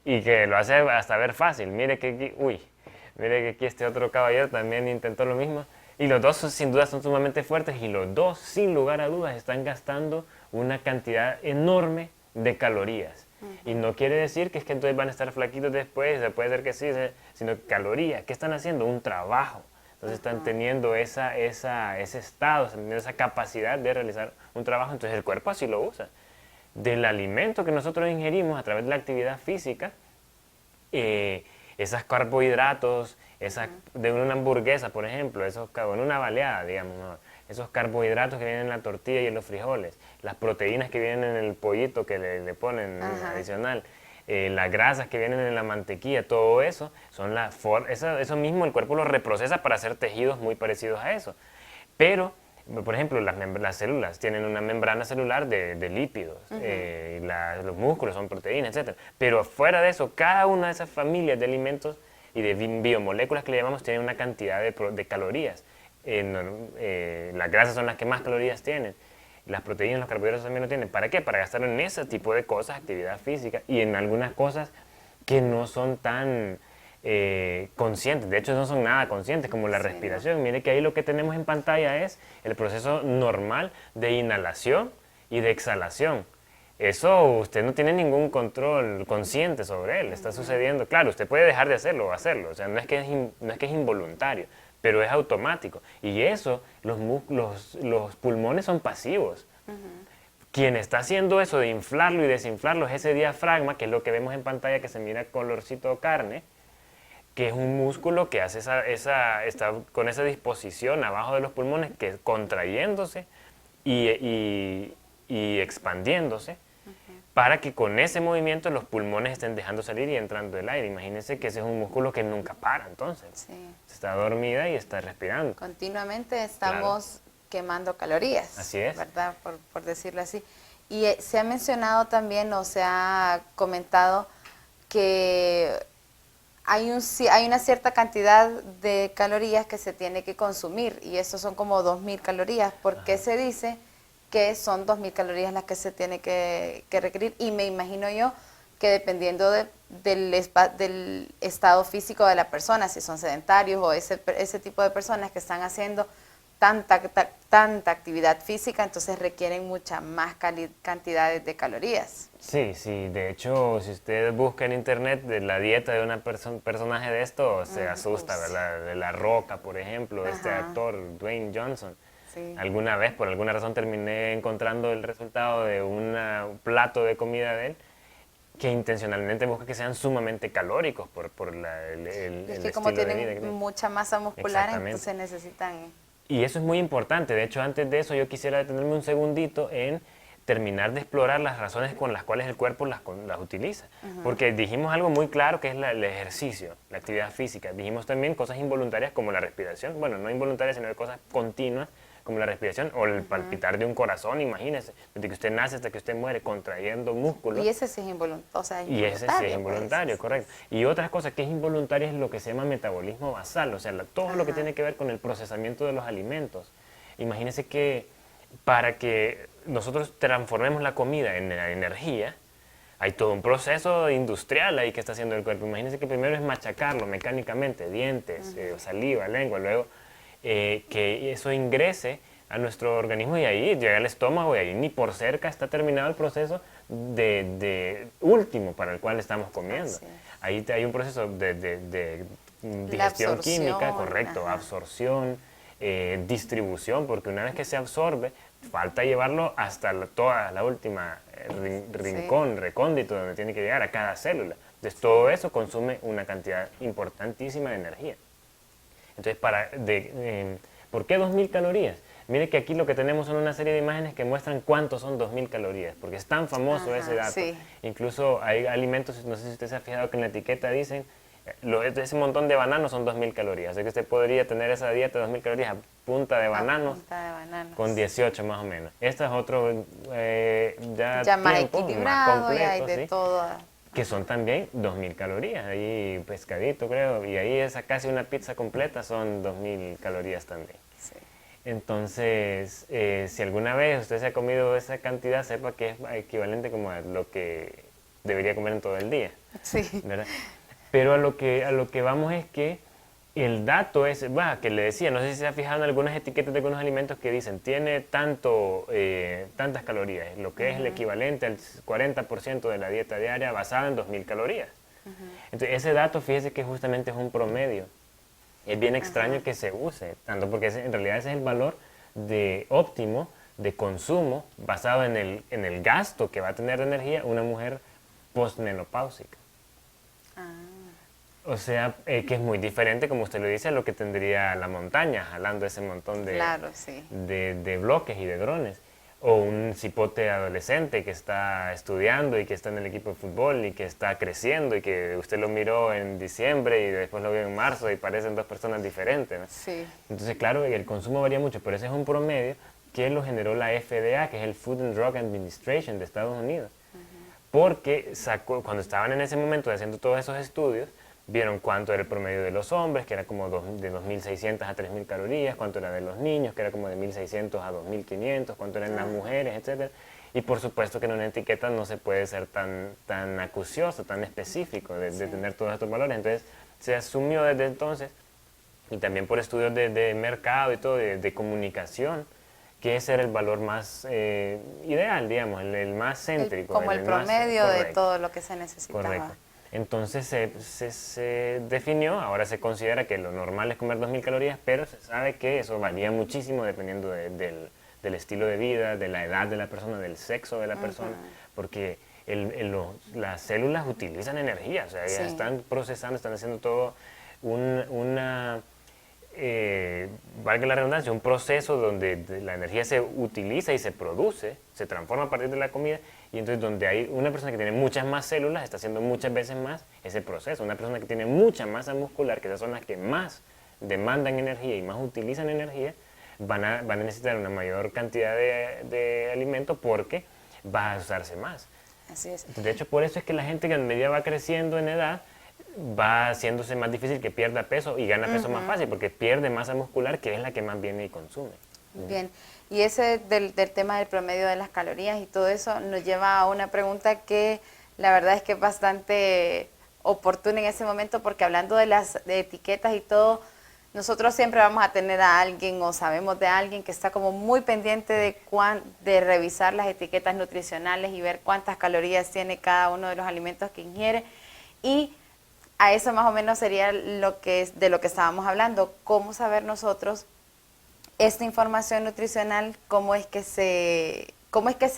Y que lo hace hasta ver fácil. Mire que aquí este otro caballero también intentó lo mismo. Y los dos sin duda son sumamente fuertes, y los dos sin lugar a dudas están gastando una cantidad enorme de calorías. Y no quiere decir que es que entonces van a estar flaquitos después, puede ser que sí, sino calorías. ¿Qué están haciendo? Un trabajo. Entonces están teniendo ese estado, están teniendo esa capacidad de realizar un trabajo, entonces el cuerpo así lo usa. Del alimento que nosotros ingerimos a través de la actividad física, esos carbohidratos, de una hamburguesa, por ejemplo, en una baleada, digamos, ¿no? Esos carbohidratos que vienen en la tortilla y en los frijoles, las proteínas que vienen en el pollito que le ponen adicional, las grasas que vienen en la mantequilla, todo eso, eso mismo el cuerpo lo reprocesa para hacer tejidos muy parecidos a eso. Pero, por ejemplo, las células tienen una membrana celular de lípidos, los músculos son proteínas, etc. Pero fuera de eso, cada una de esas familias de alimentos y de biomoléculas que le llamamos tienen una cantidad de calorías. Las grasas son las que más calorías tienen. Las proteínas, los carbohidratos también lo tienen. ¿Para qué? Para gastar en ese tipo de cosas, actividad física, y en algunas cosas que no son tan conscientes. De hecho, no son nada conscientes, como la respiración. Mire que ahí lo que tenemos en pantalla es el proceso normal de inhalación y de exhalación. Eso usted no tiene ningún control consciente sobre él. Está sucediendo. Claro, usted puede dejar de hacerlo o hacerlo. O sea, no es que es involuntario, pero es automático. Y eso, los pulmones son pasivos. Quien está haciendo eso de inflarlo y desinflarlo es ese diafragma, que es lo que vemos en pantalla, que se mira colorcito carne, que es un músculo que hace está con esa disposición abajo de los pulmones, que es contrayéndose y expandiéndose, para que con ese movimiento los pulmones estén dejando salir y entrando el aire. Imagínense que ese es un músculo que nunca para, entonces. Sí. Está dormida y está respirando. Continuamente estamos quemando calorías. Así es. ¿Verdad? Por decirlo así. Y se ha mencionado también, o se ha comentado que hay una cierta cantidad de calorías que se tiene que consumir, y eso son como 2.000 calorías. ¿Por qué se dice que son 2.000 calorías las que se tiene que requerir? Y me imagino yo que dependiendo del estado físico de la persona, si son sedentarios o ese tipo de personas que están haciendo tanta actividad física, entonces requieren mucha más cantidades de calorías. Sí, de hecho, si usted busca en internet de la dieta de un personaje de esto, se asusta, ¿verdad? De La Roca, por ejemplo, este actor, Dwayne Johnson. Sí. Alguna vez, por alguna razón, terminé encontrando el resultado de un plato de comida de él, que intencionalmente busca que sean sumamente calóricos por el Es que estilo como de vida tienen mucha masa muscular, entonces necesitan... Y eso es muy importante. De hecho, antes de eso yo quisiera detenerme un segundito en terminar de explorar las razones con las cuales el cuerpo las utiliza. Porque dijimos algo muy claro, que es el ejercicio, la actividad física. Dijimos también cosas involuntarias como la respiración. Bueno, no involuntarias, sino de cosas continuas como la respiración o el palpitar de un corazón. Imagínese, desde que usted nace hasta que usted muere, contrayendo músculos. Y ese sí es involuntario. O sea, Y ese sí es involuntario, pues. correcto. Y otra cosa que es involuntaria es lo que se llama metabolismo basal, o sea, todo lo que tiene que ver con el procesamiento de los alimentos. Imagínense que para que nosotros transformemos la comida en energía, hay todo un proceso industrial ahí que está haciendo el cuerpo. Imagínense que primero es machacarlo mecánicamente, dientes, saliva, lengua, luego que eso ingrese a nuestro organismo y ahí llega al estómago y ahí ni por cerca está terminado el proceso de último para el cual estamos comiendo. Ahí hay un proceso de digestión química, correcto, absorción, distribución, porque una vez que se absorbe, falta llevarlo hasta toda la última rincón, recóndito, donde tiene que llegar a cada célula. Entonces todo eso consume una cantidad importantísima de energía. Entonces, ¿por qué 2.000 calorías? Mire que aquí lo que tenemos son una serie de imágenes que muestran cuántos son 2.000 calorías, porque es tan famoso ese dato. Sí. Incluso hay alimentos, no sé si usted se ha fijado que en la etiqueta dicen, ese montón de bananos son 2.000 calorías. Así que usted podría tener esa dieta de 2.000 calorías a punta de bananos, con 18 más o menos. Este es otro ya más equilibrado, más completo, y hay de todo. Que son también 2.000 calorías, ahí pescadito creo, y ahí esa casi una pizza completa son 2.000 calorías también. Sí. Entonces, si alguna vez usted se ha comido esa cantidad, sepa que es equivalente como a lo que debería comer en todo el día. Sí. ¿Verdad? Pero a lo que vamos es que el dato es, que le decía, no sé si se ha fijado en algunas etiquetas de algunos alimentos que dicen, tiene tantas calorías, lo que es el equivalente al 40% de la dieta diaria basada en 2000 calorías. Entonces, ese dato, fíjese que justamente es un promedio. Es bien extraño que se use, tanto porque en realidad ese es el valor óptimo de consumo basado en el gasto que va a tener de energía una mujer postmenopáusica. O sea, que es muy diferente, como usted lo dice, a lo que tendría la montaña, jalando ese montón Claro, sí. de bloques y de drones. O un cipote adolescente que está estudiando y que está en el equipo de fútbol y que está creciendo y que usted lo miró en diciembre y después lo vio en marzo y parecen dos personas diferentes, ¿no? Sí. Entonces, claro, el consumo varía mucho, pero ese es un promedio que lo generó la FDA, que es el Food and Drug Administration de Estados Unidos. Porque cuando estaban en ese momento haciendo todos esos estudios, vieron cuánto era el promedio de los hombres, que era como de 2.600 a 3.000 calorías, cuánto era de los niños, que era como de 1.600 a 2.500, cuánto eran las mujeres, etc. Y por supuesto que en una etiqueta no se puede ser tan acucioso, tan específico de tener todos estos valores. Entonces se asumió desde entonces, y también por estudios de mercado y todo, de comunicación, que ese era el valor más ideal, digamos, el más céntrico. Como el promedio de todo lo que se necesitaba. Correcto. Entonces se definió, ahora se considera que lo normal es comer 2.000 calorías, pero se sabe que eso varía muchísimo dependiendo del estilo de vida, de la edad de la persona, del sexo de la persona, porque las células utilizan energía, o sea, ellas están procesando, están haciendo todo valga la redundancia, un proceso donde la energía se utiliza y se produce, se transforma a partir de la comida, y entonces donde hay una persona que tiene muchas más células, está haciendo muchas veces más ese proceso. Una persona que tiene mucha masa muscular, que esas son las que más demandan energía y más utilizan energía, van a necesitar una mayor cantidad de alimento porque va a usarse más. Así es. De hecho, por eso es que la gente que a medida va creciendo en edad, va haciéndose más difícil que pierda peso y gana peso más fácil, porque pierde masa muscular, que es la que más viene y consume. Bien, y ese del tema del promedio de las calorías y todo eso nos lleva a una pregunta que la verdad es que es bastante oportuna en ese momento, porque hablando de etiquetas y todo, nosotros siempre vamos a tener a alguien o sabemos de alguien que está como muy pendiente de revisar las etiquetas nutricionales y ver cuántas calorías tiene cada uno de los alimentos que ingiere, y a eso más o menos sería de lo que estábamos hablando, cómo saber nosotros esta información nutricional, cómo es que se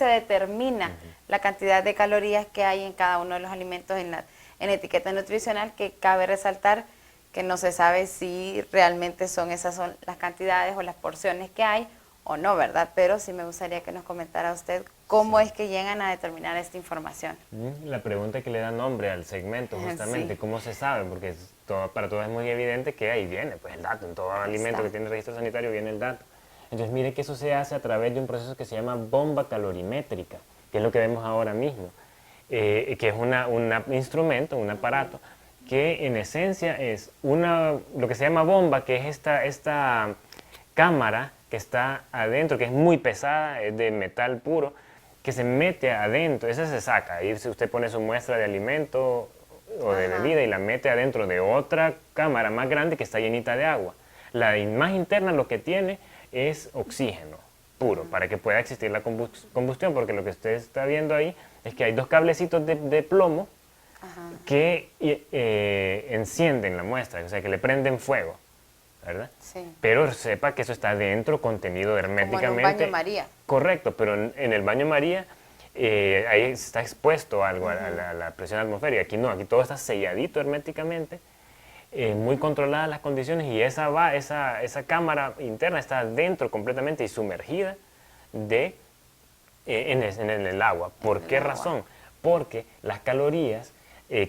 determina la cantidad de calorías que hay en cada uno de los alimentos en la etiqueta nutricional, que cabe resaltar que no se sabe si realmente esas son las cantidades o las porciones que hay o no, ¿verdad? Pero sí me gustaría que nos comentara usted cómo es que llegan a determinar esta información. La pregunta que le da nombre al segmento, justamente, ¿cómo se sabe? Porque para todos es muy evidente que ahí viene pues, el dato, en todo alimento que tiene registro sanitario viene el dato. Entonces, mire que eso se hace a través de un proceso que se llama bomba calorimétrica, que es lo que vemos ahora mismo, que es un instrumento, un aparato, que en esencia es lo que se llama bomba, que es esta cámara que está adentro, que es muy pesada, es de metal puro, que se mete adentro, esa se saca, ahí si usted pone su muestra de alimento o de bebida y la mete adentro de otra cámara más grande que está llenita de agua. La más interna lo que tiene es oxígeno puro, para que pueda existir la combustión, porque lo que usted está viendo ahí es que hay dos cablecitos de plomo que encienden la muestra, o sea, que le prenden fuego, ¿verdad? Sí. Pero sepa que eso está dentro, contenido herméticamente. Como en un baño María. Correcto, pero en el baño María ahí está expuesto algo a la presión atmosférica. Aquí no, aquí todo está selladito herméticamente, muy controladas las condiciones, y esa cámara interna está dentro completamente y sumergida en el agua. ¿Por qué razón? Porque las calorías,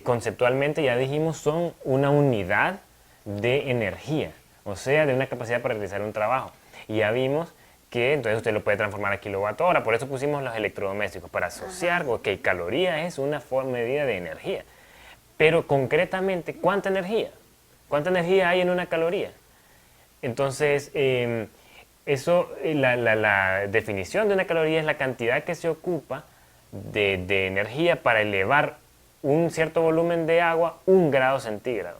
conceptualmente ya dijimos, son una unidad de energía, o sea, de una capacidad para realizar un trabajo. Y ya vimos que entonces usted lo puede transformar a kilowatt-hora, por eso pusimos los electrodomésticos, para asociar que caloría es una medida de energía. Pero concretamente, ¿cuánta energía? ¿Cuánta energía hay en una caloría? Entonces, la definición de una caloría es la cantidad que se ocupa de energía para elevar un cierto volumen de agua 1 grado centígrado.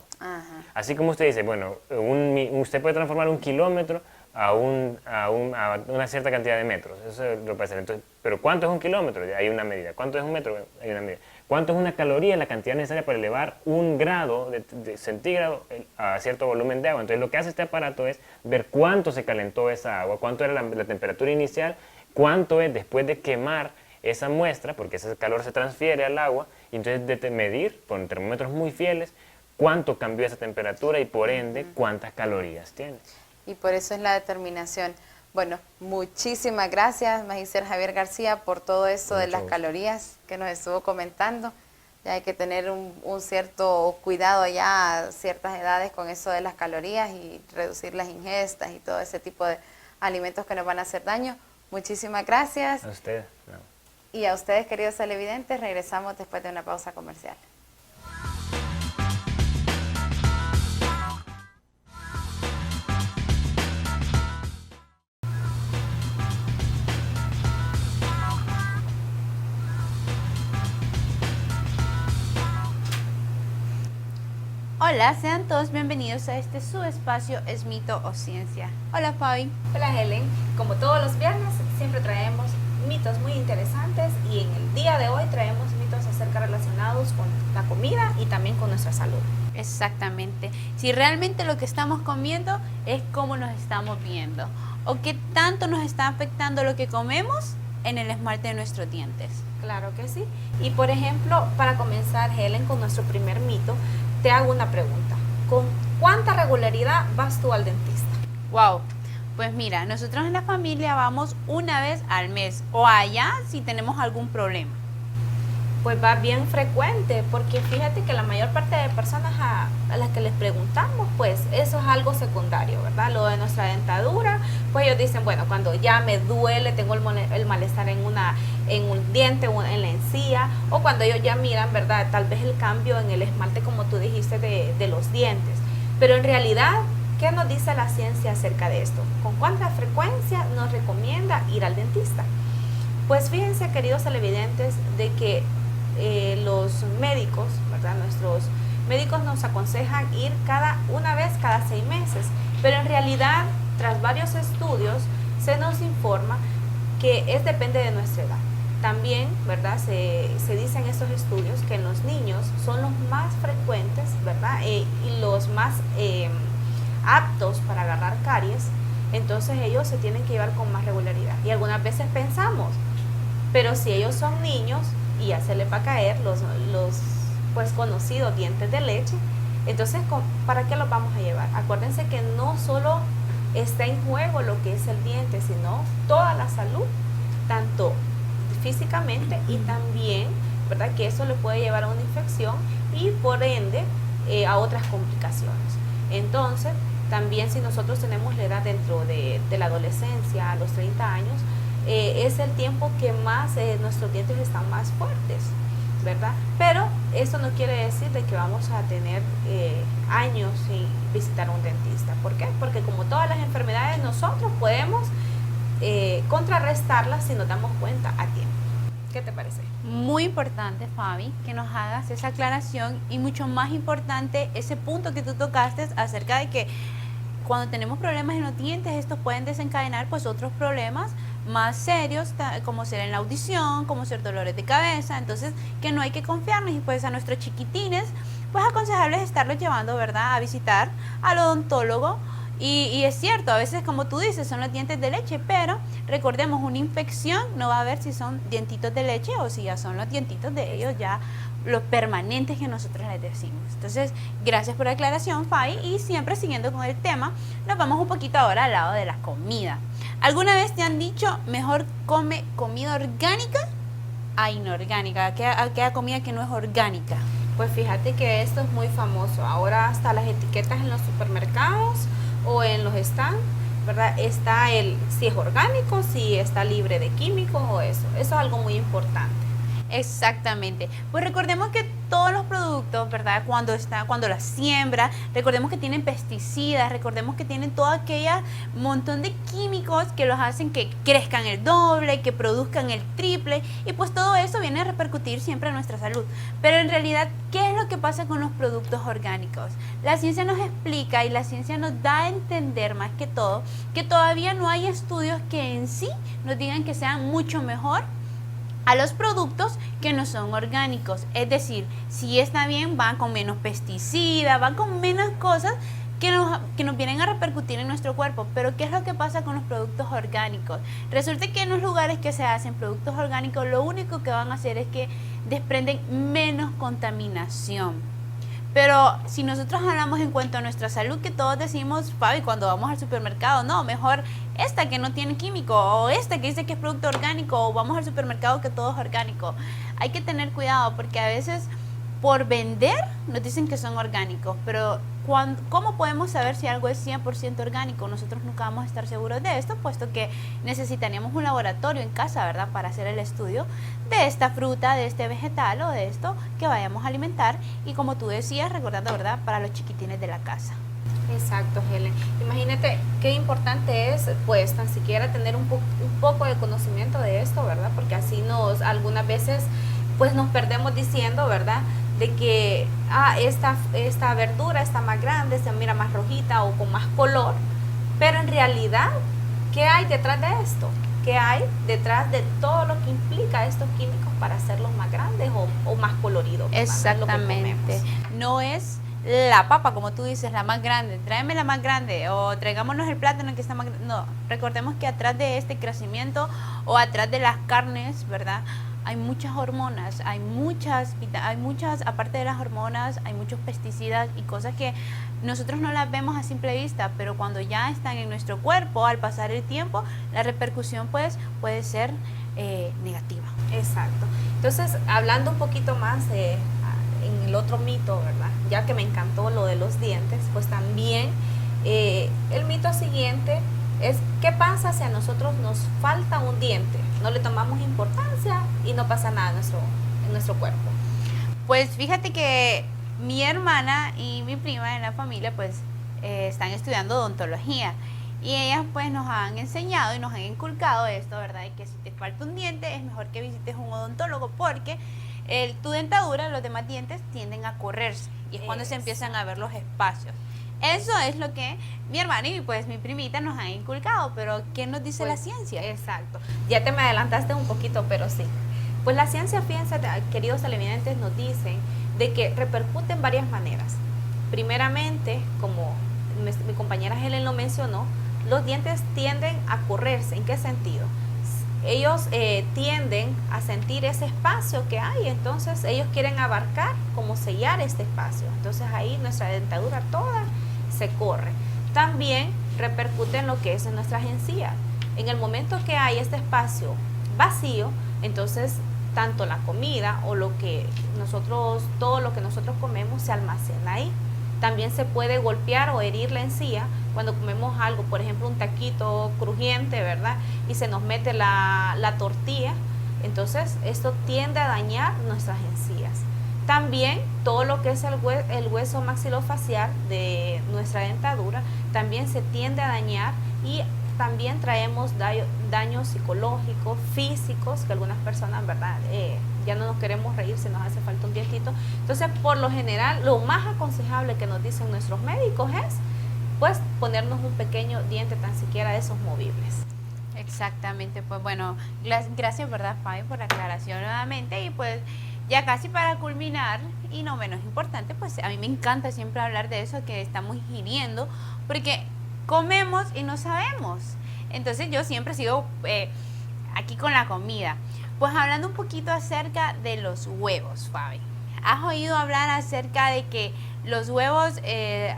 Así como usted dice, bueno, usted puede transformar 1 kilómetro a una cierta cantidad de metros, eso lo puede hacer. Entonces, pero ¿cuánto es 1 kilómetro? Hay una medida. ¿Cuánto es 1 metro? Hay una medida. ¿Cuánto es una caloría? La cantidad necesaria para elevar 1 grado de centígrado a cierto volumen de agua. Entonces, lo que hace este aparato es ver cuánto se calentó esa agua, cuánto era la temperatura inicial, cuánto es después de quemar esa muestra, porque ese calor se transfiere al agua, y entonces medir con termómetros muy fieles cuánto cambió esa temperatura y por ende cuántas calorías tiene. Y por eso es la determinación. Bueno, muchísimas gracias, Magister Javier García, por todo eso de las calorías que nos estuvo comentando. Ya hay que tener un cierto cuidado ya a ciertas edades con eso de las calorías y reducir las ingestas y todo ese tipo de alimentos que nos van a hacer daño. Muchísimas gracias. A usted. No. Y a ustedes, queridos televidentes, regresamos después de una pausa comercial. Hola, sean todos bienvenidos a este su espacio Es Mito o Ciencia. Hola, Fabi. Hola, Helen. Como todos los viernes, siempre traemos mitos muy interesantes y en el día de hoy traemos mitos acerca relacionados con la comida y también con nuestra salud. Exactamente. Si realmente lo que estamos comiendo es cómo nos estamos viendo o qué tanto nos está afectando lo que comemos en el esmalte de nuestros dientes. Claro que sí. Y por ejemplo, para comenzar, Helen, con nuestro primer mito, te hago una pregunta. ¿Con cuánta regularidad vas tú al dentista? Wow. Pues mira, nosotros en la familia vamos una vez al mes o allá si tenemos algún problema. Pues va bien frecuente, porque fíjate que la mayor parte de personas a las que les preguntamos, pues eso es algo secundario, ¿verdad? Lo de nuestra dentadura, pues ellos dicen, bueno, cuando ya me duele, tengo el malestar en un diente o en la encía, o cuando ellos ya miran, ¿verdad? Tal vez el cambio en el esmalte, como tú dijiste, de los dientes. Pero en realidad, ¿qué nos dice la ciencia acerca de esto? ¿Con cuánta frecuencia nos recomienda ir al dentista? Pues fíjense, queridos televidentes, de que los médicos, ¿verdad? Nuestros médicos nos aconsejan ir una vez cada 6 meses, pero en realidad, tras varios estudios, se nos informa que depende de nuestra edad. También, ¿verdad? Se dice en estos estudios que en los niños son los más frecuentes, ¿verdad? Y los más aptos para agarrar caries, entonces ellos se tienen que llevar con más regularidad. Y algunas veces pensamos, pero si ellos son niños y ya se les va a caer los pues conocidos dientes de leche, entonces ¿para qué los vamos a llevar? Acuérdense que no solo está en juego lo que es el diente, sino toda la salud, tanto físicamente y también, ¿verdad? Que eso le puede llevar a una infección y por ende a otras complicaciones. Entonces, también si nosotros tenemos la edad dentro de la adolescencia, a los 30 años, es el tiempo que más nuestros dientes están más fuertes, ¿verdad? Pero eso no quiere decir de que vamos a tener años sin visitar a un dentista. ¿Por qué? Porque como todas las enfermedades, nosotros podemos contrarrestarlas si nos damos cuenta a tiempo. ¿Qué te parece? Muy importante, Fabi, que nos hagas esa aclaración y mucho más importante ese punto que tú tocaste acerca de que cuando tenemos problemas en los dientes, estos pueden desencadenar pues otros problemas más serios, como ser en la audición, como ser dolores de cabeza, entonces que no hay que confiarnos y pues a nuestros chiquitines, pues aconsejarles estarlos llevando, ¿verdad?, a visitar al odontólogo. Y es cierto, a veces como tú dices son los dientes de leche, pero recordemos, una infección no va a ver si son dientitos de leche o si ya son los dientitos de ellos, ya los permanentes que nosotros les decimos. Entonces, gracias por la aclaración, Fabi, y siempre siguiendo con el tema, nos vamos un poquito ahora al lado de la comida. ¿Alguna vez te han dicho mejor come comida orgánica a inorgánica? ¿Aquella comida que no es orgánica? Pues fíjate que esto es muy famoso. Ahora hasta las etiquetas en los supermercados o en los stands, ¿verdad? Está si es orgánico, si está libre de químicos o eso. Eso es algo muy importante. Exactamente. Pues recordemos que todos los productos, ¿verdad? Cuando la siembra, recordemos que tienen pesticidas, recordemos que tienen todo aquel montón de químicos que los hacen que crezcan el doble, que produzcan el triple, y pues todo eso viene a repercutir siempre en nuestra salud. Pero en realidad, ¿qué es lo que pasa con los productos orgánicos? La ciencia nos explica y la ciencia nos da a entender más que todo que todavía no hay estudios que en sí nos digan que sean mucho mejor a los productos que no son orgánicos. Es decir, si está bien, van con menos pesticidas, van con menos cosas que nos vienen a repercutir en nuestro cuerpo. Pero ¿qué es lo que pasa con los productos orgánicos? Resulta que en los lugares que se hacen productos orgánicos, lo único que van a hacer es que desprenden menos contaminación. Pero si nosotros hablamos en cuanto a nuestra salud, que todos decimos, Fabi, cuando vamos al supermercado, no, mejor esta que no tiene químico, o esta que dice que es producto orgánico, o vamos al supermercado que todo es orgánico. Hay que tener cuidado porque a veces por vender nos dicen que son orgánicos, pero ¿cómo podemos saber si algo es 100% orgánico? Nosotros nunca vamos a estar seguros de esto, puesto que necesitaríamos un laboratorio en casa, ¿verdad?, para hacer el estudio de esta fruta, de este vegetal o de esto que vayamos a alimentar. Y como tú decías, recordando, ¿verdad?, para los chiquitines de la casa. Exacto, Helen. Imagínate qué importante es, pues, tan siquiera tener un poco de conocimiento de esto, ¿verdad? Porque así algunas veces, pues, nos perdemos diciendo, ¿verdad?, de que esta verdura está más grande, se mira más rojita o con más color, pero en realidad, ¿qué hay detrás de esto? ¿Qué hay detrás de todo lo que implica estos químicos para hacerlos más grandes o más coloridos? Exactamente. No es la papa, como tú dices, la más grande, tráeme la más grande, o traigámonos el plátano que está más grande. No, recordemos que atrás de este crecimiento o atrás de las carnes, ¿verdad?, hay muchas hormonas, hay muchas, aparte de las hormonas, hay muchos pesticidas y cosas que nosotros no las vemos a simple vista, pero cuando ya están en nuestro cuerpo, al pasar el tiempo, la repercusión pues puede ser negativa. Exacto. Entonces, hablando un poquito más en el otro mito, ¿verdad?, ya que me encantó lo de los dientes, pues también el mito siguiente es: ¿qué pasa si a nosotros nos falta un diente? No le tomamos importancia y no pasa nada en nuestro cuerpo. Pues fíjate que mi hermana y mi prima en la familia pues están estudiando odontología, y ellas pues nos han enseñado y nos han inculcado esto, ¿verdad?, y que si te falta un diente es mejor que visites un odontólogo, porque tu dentadura, los demás dientes tienden a correrse, y es cuando se empiezan a ver los espacios. Eso es lo que mi hermana y pues mi primita nos han inculcado, pero ¿qué nos dice la ciencia? Exacto. Ya te me adelantaste un poquito, pero sí. Pues la ciencia, fíjense, queridos televidentes, nos dicen de que repercute en varias maneras. Primeramente, como mi compañera Helen lo mencionó, los dientes tienden a correrse. ¿En qué sentido? Ellos tienden a sentir ese espacio que hay, entonces ellos quieren abarcar, como sellar este espacio. Entonces ahí nuestra dentadura toda se corre. También repercute en lo que es en nuestras encías. En el momento que hay este espacio vacío, entonces tanto la comida o todo lo que nosotros comemos se almacena ahí. También se puede golpear o herir la encía cuando comemos algo, por ejemplo un taquito crujiente, ¿verdad?, y se nos mete la tortilla. Entonces esto tiende a dañar nuestras encías. También todo lo que es el hueso maxilofacial de nuestra dentadura también se tiende a dañar, y también traemos daños psicológicos, físicos, que algunas personas, ¿verdad?, ya no nos queremos reír si nos hace falta un dientito. Entonces, por lo general, lo más aconsejable que nos dicen nuestros médicos es, pues, ponernos un pequeño diente, tan siquiera de esos movibles. Exactamente, pues bueno, gracias, ¿verdad, Fabi, por la aclaración nuevamente? Y pues ya casi para culminar, y no menos importante, pues a mí me encanta siempre hablar de eso que estamos ingiriendo, porque comemos y no sabemos. Entonces yo siempre sigo aquí con la comida. Pues hablando un poquito acerca de los huevos, Fabi. ¿Has oído hablar acerca de que los huevos,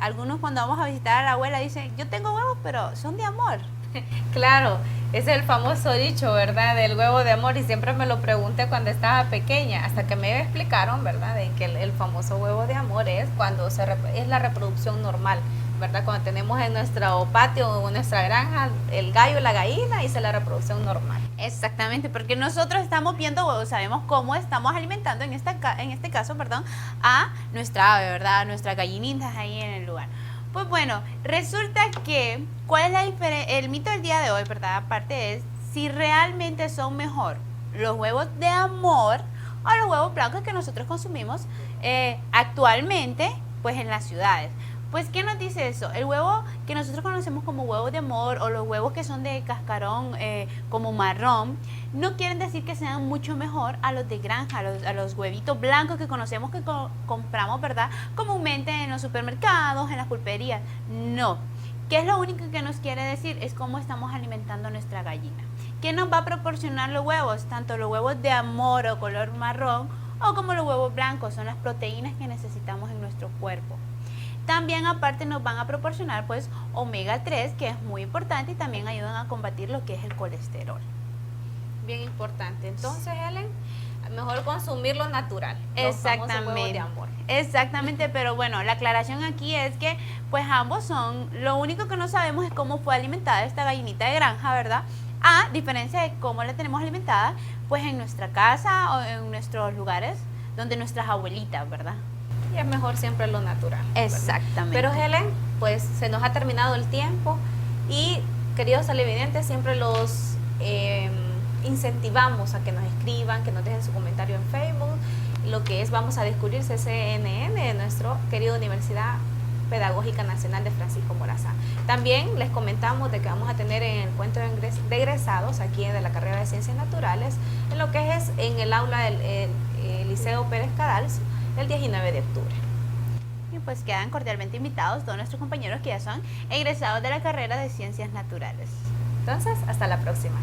algunos cuando vamos a visitar a la abuela dicen, yo tengo huevos, pero son de amor? Claro, es el famoso dicho, ¿verdad?, del huevo de amor, y siempre me lo pregunté cuando estaba pequeña, hasta que me explicaron, ¿verdad?, de que el famoso huevo de amor es cuando es la reproducción normal ¿verdad? Cuando tenemos en nuestro patio o en nuestra granja el gallo y la gallina, y es la reproducción normal. Exactamente, porque nosotros estamos viendo o sabemos cómo estamos alimentando en este caso, perdón, a nuestra ave, ¿verdad? A nuestras gallinitas ahí en el lugar. Pues bueno, resulta que, ¿cuál es la diferencia? El mito del día de hoy, ¿verdad? Aparte es si realmente son mejor los huevos de amor o los huevos blancos que nosotros consumimos actualmente, pues en las ciudades. Pues, ¿qué nos dice eso? El huevo que nosotros conocemos como huevos de amor o los huevos que son de cascarón como marrón, no quieren decir que sean mucho mejor a los de granja, a los huevitos blancos que conocemos que compramos, ¿verdad? Comúnmente en los supermercados, en las pulperías. No. ¿Qué es lo único que nos quiere decir? Es cómo estamos alimentando a nuestra gallina. ¿Qué nos va a proporcionar los huevos? Tanto los huevos de amor o color marrón o como los huevos blancos. Son las proteínas que necesitamos en nuestro cuerpo. También aparte nos van a proporcionar pues omega 3, que es muy importante, y también ayudan a combatir lo que es el colesterol. Bien importante. Entonces, Helen, mejor consumir lo natural. Los famosos huevos de amor. Exactamente, pero bueno, la aclaración aquí es que pues ambos son, lo único que no sabemos es cómo fue alimentada esta gallinita de granja, ¿verdad? A diferencia de cómo la tenemos alimentada pues en nuestra casa o en nuestros lugares donde nuestras abuelitas, ¿verdad? Y es mejor siempre lo natural. Exactamente. Pero Helen, pues se nos ha terminado el tiempo y, queridos televidentes, siempre los incentivamos a que nos escriban, que nos dejen su comentario en Facebook, lo que es Vamos a Descubrir CNN de nuestra querida Universidad Pedagógica Nacional de Francisco Morazán. También les comentamos de que vamos a tener en el encuentro de egresados aquí de la carrera de Ciencias Naturales, en lo que es en el aula del Liceo Pérez Cadals, el 19 de octubre. Y pues quedan cordialmente invitados todos nuestros compañeros que ya son egresados de la carrera de Ciencias Naturales. Entonces, hasta la próxima.